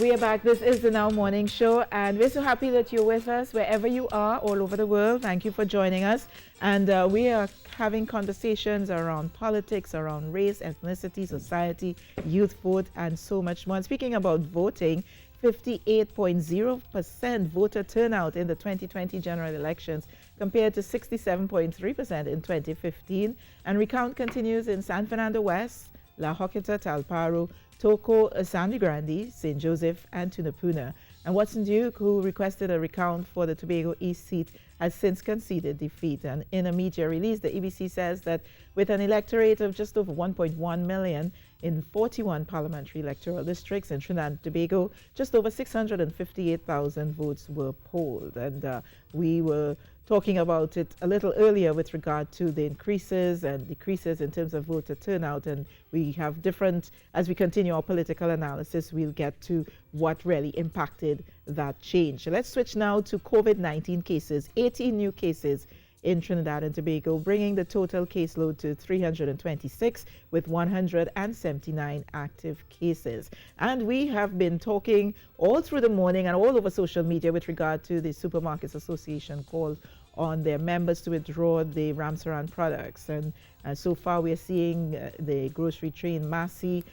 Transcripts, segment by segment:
We are back. This is the Now Morning Show, and we're so happy that you're with us wherever you are, all over the world. Thank you for joining us. And we are having conversations around politics, around race, ethnicity, society, youth vote, and so much more. And speaking about voting, 58.0% voter turnout in the 2020 general elections compared to 67.3% in 2015. And recount continues in San Fernando West, La Joquita, Talparo, Toco, Sangre Grande, St. Joseph, and Tunapuna. And Watson Duke, who requested a recount for the Tobago East seat, has since conceded defeat. And in a media release, the EBC says that with an electorate of just over 1.1 million in 41 parliamentary electoral districts in Trinidad and Tobago, just over 658,000 votes were polled. And we were talking about it a little earlier with regard to the increases and decreases in terms of voter turnout, and we have different, as we continue our political analysis, we'll get to what really impacted that change. So let's switch now to COVID-19 cases. 18 new cases in Trinidad and Tobago, bringing the total caseload to 326 with 179 active cases. And we have been talking all through the morning and all over social media with regard to the Supermarkets Association call on their members to withdraw the Ramsaran products. And so far we're seeing the grocery chain Massey,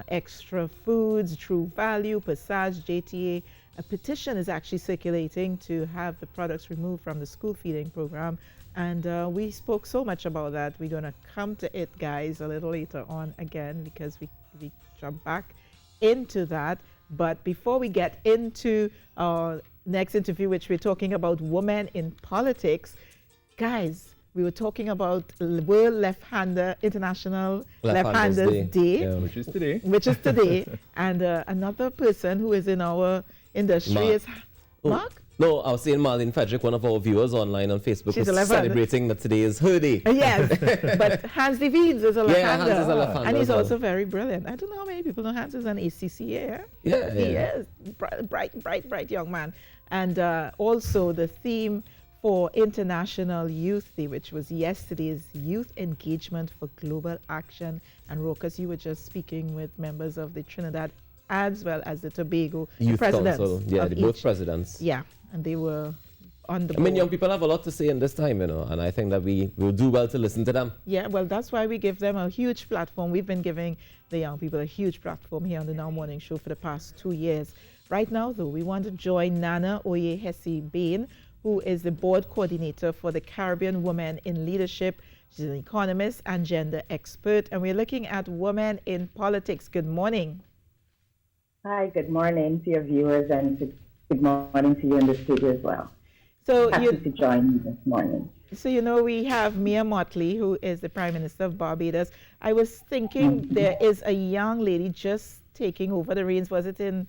Extra Foods, True Value, Passage, JTA. A petition is actually circulating to have the products removed from the school feeding program. And we spoke so much about that. We're going to come to it, guys, a little later on again, because we jump back into that. But before we get into our next interview, which we're talking about women in politics, guys, we were talking about World Left-Hander International Left-Handers Day, yeah, which is today. And another person who is in our industry is Mark. No, I was saying Marlene Frederick, one of our viewers online on Facebook, She's was celebrating that today is her day. Yes, but Hans Devines is a left-hander. Yeah, Hans is a left-hander. And he's also very brilliant. I don't know how many people know Hans is an ACCA. Yeah, He is. Bright young man. And also the theme for International Youth Day, which was yesterday's Youth Engagement for Global Action. And Rokas, you were just speaking with members of the Trinidad as well as the Tobago Youth presidents. Council, yeah, both presidents. Yeah, and they were on the board. I mean, young people have a lot to say in this time, you know, and I think that we will do well to listen to them. Yeah, well, that's why we give them a huge platform. We've been giving the young people a huge platform here on the Now Morning Show for the past 2 years. Right now, though, we want to join Nana Oyehesi-Bain, who is the board coordinator for the Caribbean Women in Leadership. She's an economist and gender expert, and we're looking at women in politics. Good morning. Hi, good morning to your viewers, and good morning to you in the studio as well. So Happy to join you this morning. So, you know, we have Mia Mottley, who is the Prime Minister of Barbados. I was thinking there is a young lady just taking over the reins. Was it in...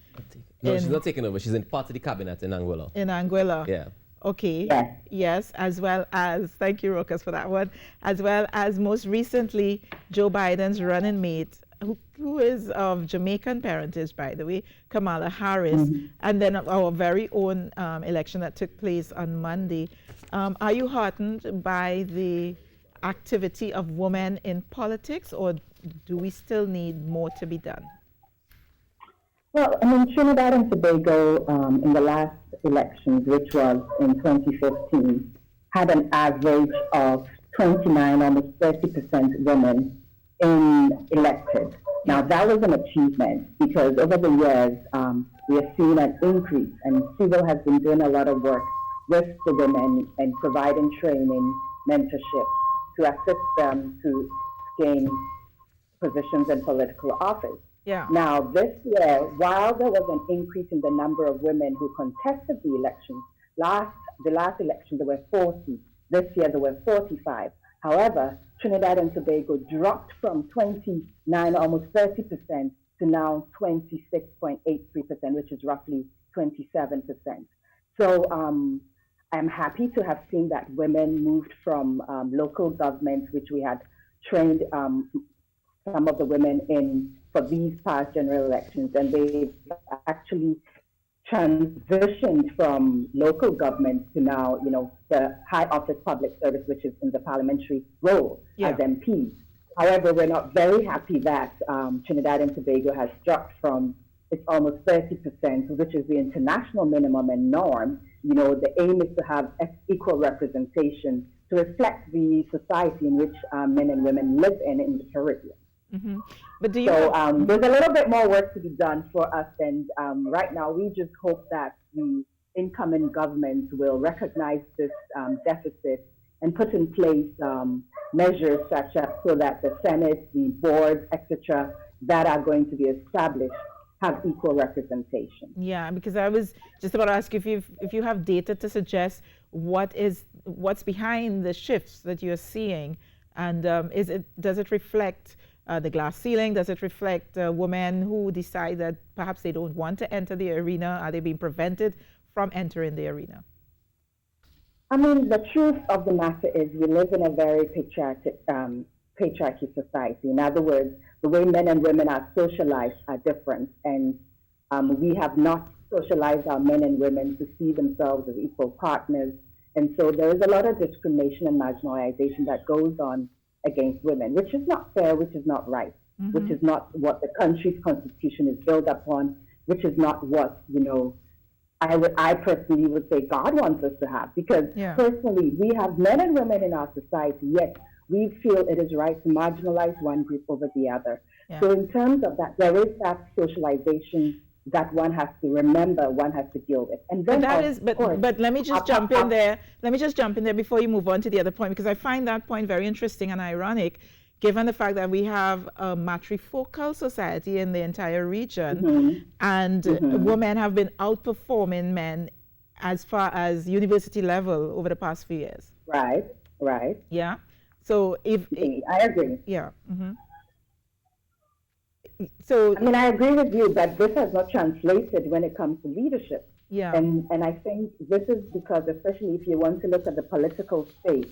No, she's not taking over. She's in part of the cabinet in Anguilla. In Anguilla? Yeah. Okay. Yes. Yes, as well as, thank you, Rokas, for that one, as well as most recently, Joe Biden's running mate, who is of Jamaican parentage, by the way, Kamala Harris, and then our very own election that took place on Monday. Are you heartened by the activity of women in politics, or do we still need more to be done? Well, I mean, Trinidad and Tobago in the last elections, which was in 2015, had an average of 29, almost 30% women elected. Now, that was an achievement because over the years, we have seen an increase, and CIVIL has been doing a lot of work with the women and providing training, mentorship to assist them to gain positions in political office. Yeah. Now, this year, while there was an increase in the number of women who contested the elections, the last election there were 40. This year there were 45. However, Trinidad and Tobago dropped from 29, almost 30%, to now 26.83%, which is roughly 27%. So I'm happy to have seen that women moved from local governments, which we had trained some of the women in for these past general elections, and they've actually transitioned from local government to now, you know, the high office public service, which is in the parliamentary role as MPs. However, we're not very happy that Trinidad and Tobago has dropped from it's almost 30%, which is the international minimum and norm. The aim is to have equal representation to reflect the society in which men and women live in the Caribbean. Mm-hmm. But do you there's a little bit more work to be done for us, and right now we just hope that the incoming government will recognize this deficit and put in place measures such as so that the Senate, the boards, etc., that are going to be established have equal representation. Yeah, because I was just about to ask you if you have data to suggest what's behind the shifts that you're seeing, and does it reflect the glass ceiling? Does it reflect women who decide that perhaps they don't want to enter the arena? Are they being prevented from entering the arena? I mean, the truth of the matter is we live in a very patriarchy society. In other words, the way men and women are socialized are different, and we have not socialized our men and women to see themselves as equal partners. And so there is a lot of discrimination and marginalization that goes on against women, which is not fair, which is not right, which is not what the country's constitution is built upon, which is not what, I personally would say God wants us to have. Because personally, we have men and women in our society, yet we feel it is right to marginalize one group over the other. Yeah. So in terms of that, there is that socialization that one has to remember, one has to deal with. And then but let me just jump in there. Let me just jump in there before you move on to the other point, because I find that point very interesting and ironic, given the fact that we have a matrifocal society in the entire region, and women have been outperforming men as far as university level over the past few years. Right. Yeah. So I agree. Yeah. So I agree with you, but this has not translated when it comes to leadership. Yeah. And I think this is because, especially if you want to look at the political space,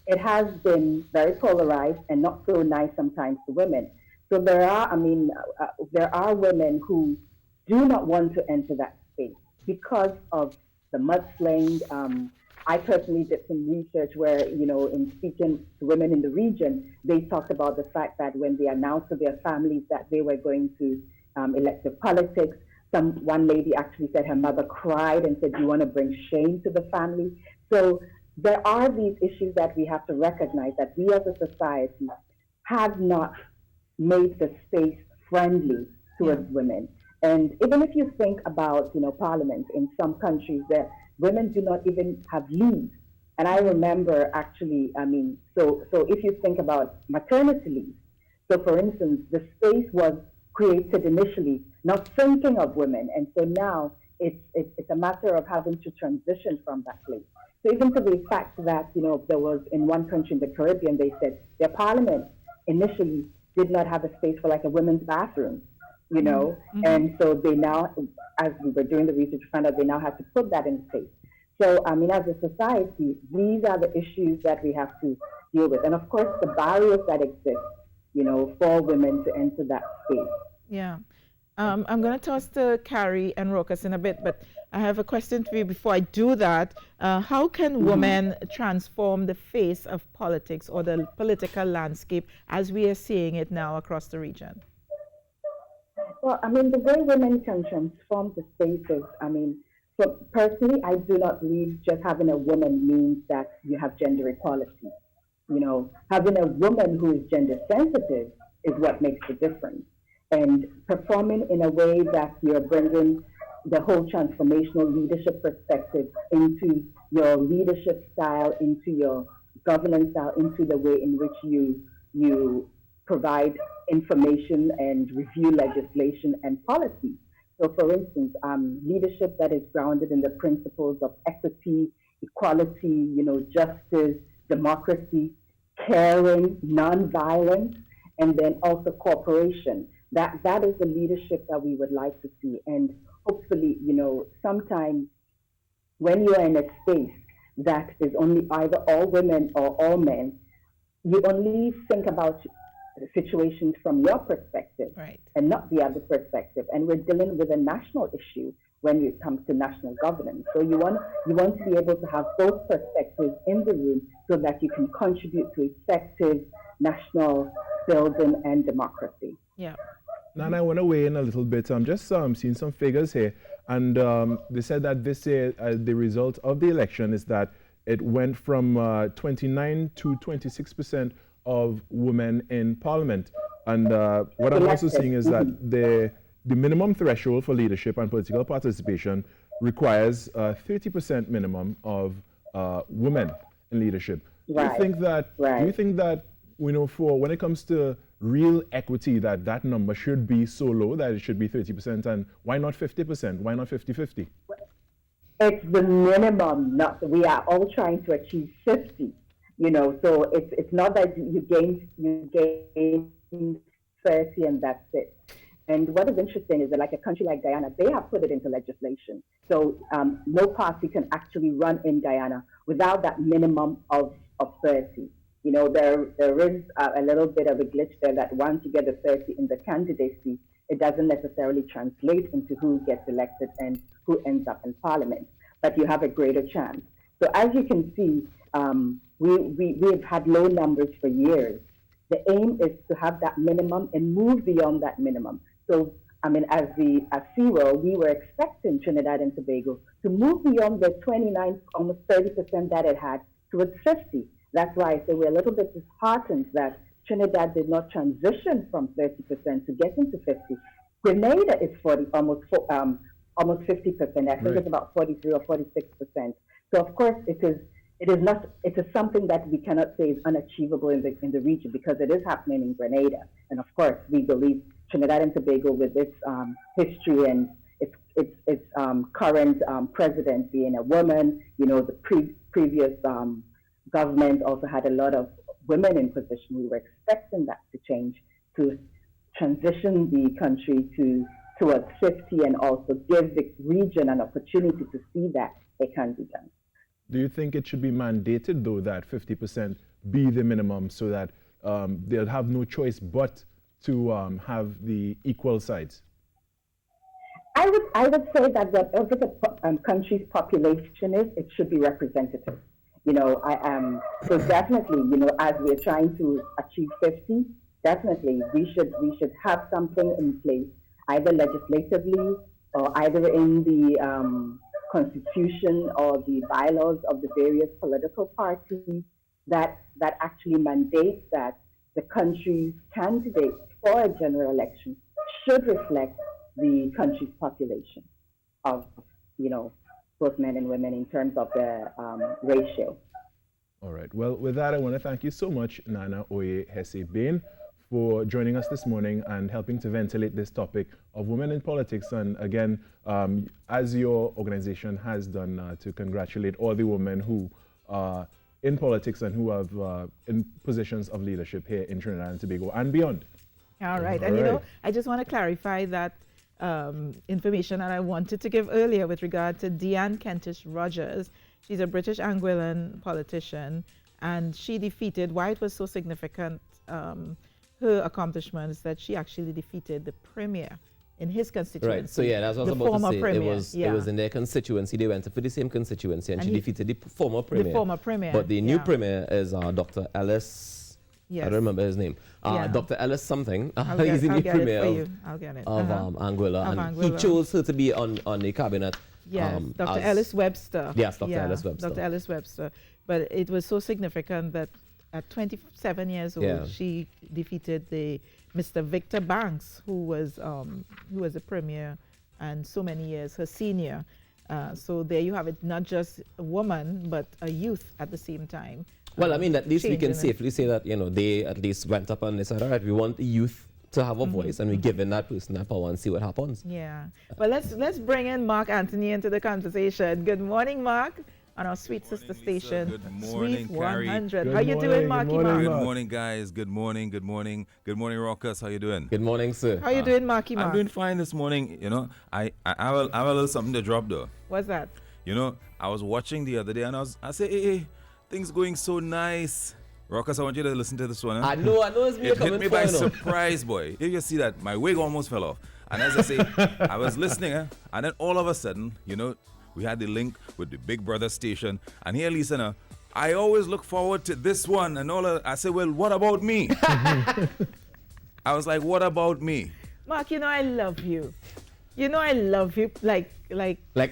it has been very polarized and not so nice sometimes to women. So there are women who do not want to enter that space because of the mudslinging. I personally did some research where, in speaking to women in the region, they talked about the fact that when they announced to their families that they were going to elective politics, one lady actually said her mother cried and said, "Do you want to bring shame to the family?" So there are these issues that we have to recognize, that we as a society have not made the space friendly towards women. And even if you think about, parliament in some countries, that women do not even have leave. And I remember actually, so if you think about maternity leave, so for instance, the space was created initially not thinking of women. And so now it's a matter of having to transition from that place. So even to the fact that, there was in one country in the Caribbean, they said their parliament initially did not have a space for like a women's bathroom. And so they now, as we were doing the research, found out they now have to put that in place. So, as a society, these are the issues that we have to deal with. And of course, the barriers that exist, for women to enter that space. Yeah. I'm going to toss to Carrie and Rokas in a bit, but I have a question for you before I do that. How can women transform the face of politics or the political landscape as we are seeing it now across the region? Well, the way women can transform the spaces, so personally, I do not believe just having a woman means that you have gender equality. Having a woman who is gender sensitive is what makes the difference. And performing in a way that you're bringing the whole transformational leadership perspective into your leadership style, into your governance style, into the way in which you provide information and review legislation and policy. So for instance, leadership that is grounded in the principles of equity, equality, justice, democracy, caring, nonviolence, and then also cooperation. That is the leadership that we would like to see. And hopefully, sometimes when you are in a space that is only either all women or all men, you only think about situations from your perspective, right, and not the other perspective. And we're dealing with a national issue when it comes to national governance. So you want to be able to have both perspectives in the room so that you can contribute to effective national building and democracy. Yeah. Nana, I want to weigh in a little bit. I'm just seeing some figures here, and they said that this year the result of the election is that it went from 29 to 26% of women in parliament. And what I'm also seeing is that the minimum threshold for leadership and political participation requires 30% minimum of women in leadership. Right. Do you think that for when it comes to real equity, that number should be so low that it should be 30%, and why not 50%? Why not 50-50? It's the minimum. We are all trying to achieve 50. So it's not that you gain 30 and that's it. And what is interesting is that, like a country like Guyana, they have put it into legislation. So no party can actually run in Guyana without that minimum of 30. There is a little bit of a glitch there that once you get the 30 in the candidacy, it doesn't necessarily translate into who gets elected and who ends up in parliament. But you have a greater chance. So as you can see, we've had low numbers for years. The aim is to have that minimum and move beyond that minimum. So, as CERO, we were expecting Trinidad and Tobago to move beyond the 29, almost 30% that it had towards 50. That's why I say we're a little bit disheartened that Trinidad did not transition from 30% to get into 50. Grenada is almost 50%. I think it's about 43 or 46%. So of course it is not. It is something that we cannot say is unachievable in the region, because it is happening in Grenada, and of course we believe Trinidad and Tobago, with its history and its current president being a woman, the previous government also had a lot of women in position. We were expecting that to change, to transition the country towards 50, and also give the region an opportunity to see that it can be done. Do you think it should be mandated, though, that 50% be the minimum, so that they'll have no choice but to have the equal sides? I would say that whatever the country's population is, it should be representative. So definitely, as we're trying to achieve 50, definitely we should have something in place, either legislatively or either in the constitution or the bylaws of the various political parties that actually mandates that the country's candidates for a general election should reflect the country's population of, both men and women in terms of the ratio. All right. Well, with that, I want to thank you so much, Nana Oye Hesse Bain, for joining us this morning and helping to ventilate this topic of women in politics. And again, as your organization has done, to congratulate all the women who are in politics and who have in positions of leadership here in Trinidad and Tobago and beyond. All right. And I just want to clarify that information that I wanted to give earlier with regard to Deanne Kentish Rogers. She's a British Anguillan politician, and she defeated, why it was so significant, her accomplishments, that she actually defeated the premier in his constituency. Right. So yeah, that's what I was about to say. Premier. It was in their constituency. They went for the same constituency, and she defeated the former premier. The former premier. But the new premier is Dr. Ellis. Yes. I don't remember his name. Dr. Ellis something. He's the new premier of Anguilla. And he chose her to be on the cabinet. Yes, Dr. Ellis Webster. Yes, Dr. Ellis Webster. Dr. Ellis Webster. But it was so significant that at 27 years old, she defeated Mr. Victor Banks, who was a premier and so many years her senior. So there you have it, not just a woman, but a youth at the same time. Well, I mean, at least we can safely say that, they at least went up and they said, all right, we want the youth to have a voice, and we're giving that person that power and see what happens. Yeah. Well, let's bring in Mark Anthony into the conversation. Good morning, Mark, on our sweet sister station. Good morning, Sweet Carrie. 100. How you doing, Marky Mark? Good morning, guys. Good morning. Good morning, Rockers. How you doing? Good morning, sir. How you doing, Marky Mark? I'm doing fine this morning. I have a little something to drop though. What's that? I was watching the other day, and I said, hey, things going so nice. Rockers, I want you to listen to this one. Huh? I know it's me. It hit me by surprise, boy. You see that? My wig almost fell off. And as I say, I was listening, and then all of a sudden, we had the link with the Big Brother station. And here, listener, I always look forward to this one. And I said, well, what about me? I was like, what about me? Mark, you know I love you. You know I love you like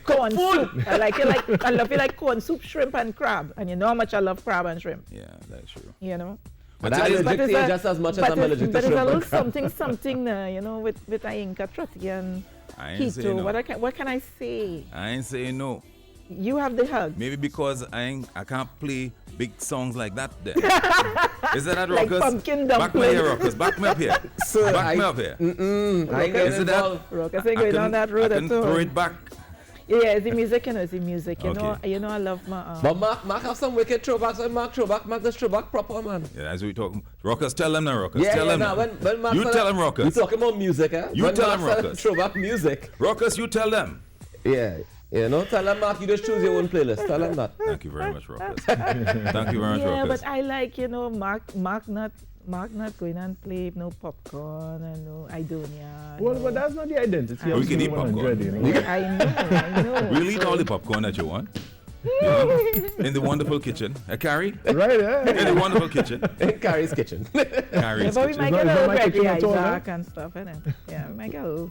corn soup. I love you like corn soup, shrimp, and crab. And you know how much I love crab and shrimp. Yeah, that's true. You know. But I'm allergic to you just as much as I'm allergic to shrimp. But it's a little something, you know, with Ainka Trotty and keto. No. What can I say? I ain't saying no. You have the hug. Maybe because I can't play big songs like that then. Is that like Rockers? Pumpkin Back me here, Rockers. Back me up here. Sir, back me up here. Is it that? Rockers ain't going down that road at all. I can throw it back. Yeah, it's the music, it's the music. Okay. You know I love my... But Mark have some wicked throwbacks. When Mark this throwback proper, man. Yeah, that's what we talking. Rockers, tell them now, Rockers. Yeah, tell them now. When Mark you tell them, Rockers. You talking about music, eh? You tell them, Rockers. Throwback music. Rockers, you tell them. Yeah. You know, tell them, Mark, you just choose your own playlist. Tell them that. Thank you very much, Rockers. Thank you very much, Rockers. Yeah, but I like, Mark not going and play no popcorn and no Idonia. Well, but that's not the identity of we can eat popcorn. You know? I know. We'll eat all the popcorn that you want. In the wonderful kitchen. Carrie? Right, yeah. In the wonderful kitchen. In Carrie's kitchen. Carrie's but we kitchen. might get a little Gregory Isaac and stuff, innit? Yeah, we might get a little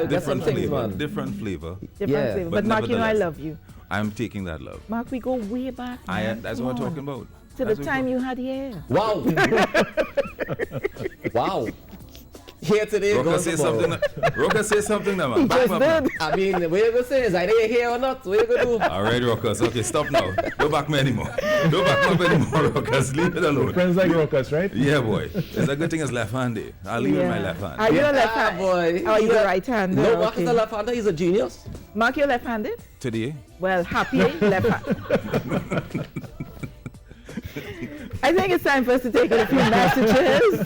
Different things, flavor. man. Different flavor. Different flavor. But Mark, I love you. I'm taking that love. Mark, we go way back, man. That's what I'm talking about. To the time you had hair. Wow. Wow. Here today, Rocker say something. Rocker say something now, man. Back up. I mean, what you gonna say is either you're here or not. What you gonna do? All right, Rockers. Okay, stop now. Don't back me anymore. Don't back me up anymore, Rockers. Leave it alone. Friends like Rockers, right? Yeah, boy. It's a good thing it's left-handed. I'll leave with my left hand. Are you a left-handed? Boy. Oh, you're right-handed. No, Mark is a left-hander. He's a genius. Mark, you're left-handed? Today? Well, happy left-handed. I think it's time for us to take a few messages.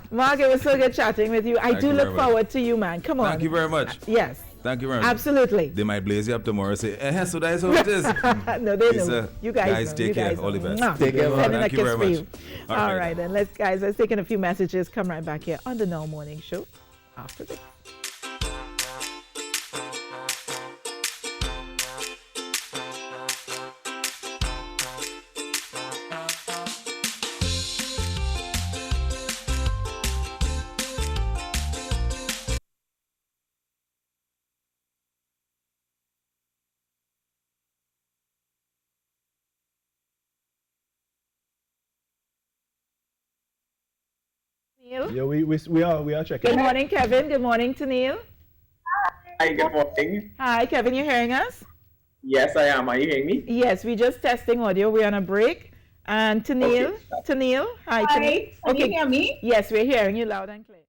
Mark, it was so good chatting with you. I do look forward to you, man. Come on. Thank you very much. Yes. Thank you very much. Absolutely. They might blaze you up tomorrow and say, so that's how it is. No, they know. You guys take care. All the best. Take care, man. Thank you very much. All right, then. Let's take in a few messages. Come right back here on the Now Morning Show after this. Yeah, we are checking. Good morning, Kevin. Good morning, Neil. Hi, good morning. Hi, Kevin. You hearing us? Yes, I am. Are you hearing me? Yes, we're just testing audio. We're on a break. And Tanil, hi, Tanil. Can you hear me? Yes, we're hearing you loud and clear.